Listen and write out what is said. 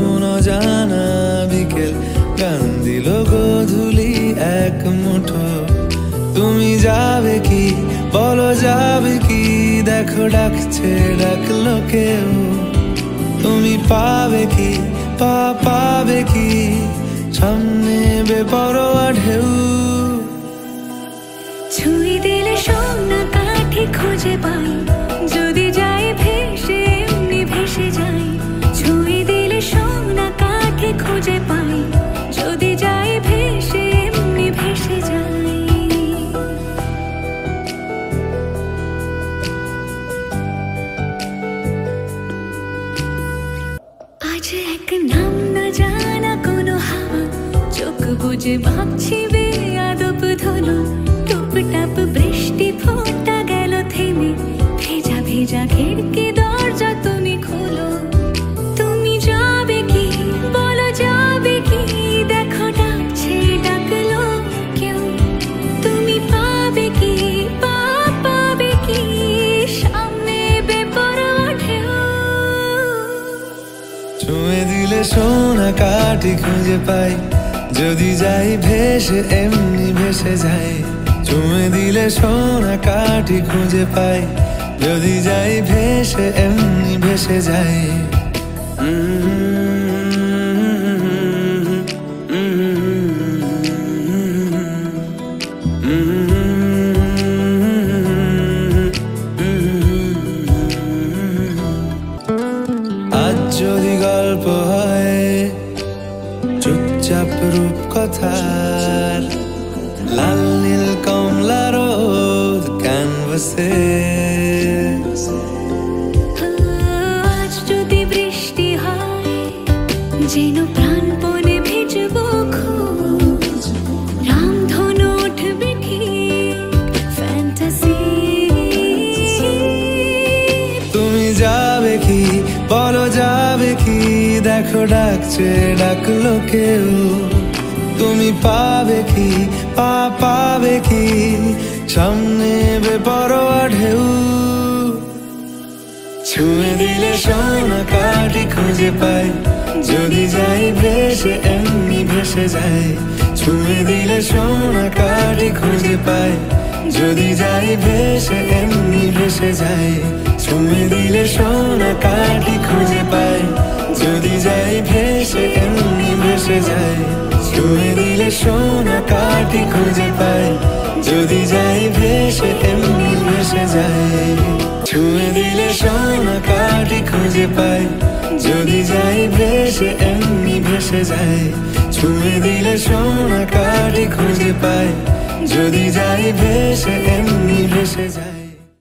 কোন জানা বিকেল গান দিল গোধূলি এক মুঠো। তুমি যাবে কি বলো যাবে কি, দেখো ডাকছে ডাকলো কেউ। তুমি পাবে কি পাবে কি, সামনে বেপরোয়া ঢেউ। ছুঁয়ে দিলে সোনা কাঠি খুঁজে পাই, যদি যাই ভেসে এমনি ভেসে যাই। ছুঁয়ে দিলে সোনা কাঠি খুঁজে পাই, যদি যাই ভেসে এমনি ভেসে যাই। আজ এক নাম না জানা কোনো হাওয়া, চোখ বুঝে ভাবছি বেয়াদব ধলো। টুপটাপ বৃষ্টি ফোঁটা গেল থেমে, ভেজা ভেজা খিড়কি দরজা তুমি খোলো। তুমি যাবে কি বলো যাবে কি, দেখো ডাকছে ডাকলো কেউ। তুমি পাবে কি পাবে কি, সামনে বেপরোয়া ঢেউ। ছুঁয়ে দিলে সোনা কাঠি খুঁজে পাই, যদি যাই ভেসে এমনি ভেসে যাই। ছুঁয়ে দিলে সোনা কাঠি খুঁজে পাই, যদি যাই ভেসে এমনি ভেসে যাই। আজ যদি গল্প হয় চুপচাপ রূপকথার, লাল নীল কমলা রোদ ক্যানভাসে। আজ যদি বৃষ্টি হয় যেন প্রাণপণে ভিজবো খুব, রামধনু উঠবে ঠিক ফ্যান্টাসি। তুমি যাবে কি বলো যাবে কি, দেখো ডাকছে ডাকলো কেউ। তুমি পাবে কি পাবে কি, সামনে বেপরোয়া ঢেউ। ছুঁয়ে দিলে সোনা কাঠি খুঁজে পাই, যদি যাই ভেসে এমনি ভেসে যাই। ছুঁয়ে দিলে সোনা কাঠি খুঁজে পাই, যদি যাই ভেসে এমনি ভেসে যাই। ছুঁয়ে দিলে সোনা কাঠি খুঁজে পাই, যদি যাই ভেসে এমনি ভেসে যাই। ছুঁয়ে দিলে সোনা কাঠি খুঁজে পাই, যদি যাই ভেসে এমনি ভেসে যাই। ছুঁয়ে দিলে সোনা কাঠি খুঁজে পাই, যদি যাই ভেসে এমনি ভেসে যাই। ছুঁয়ে দিলে সোনা কাঠি খুঁজে পাই, যদি যাই ভেসে এমনি ভেসে যাই।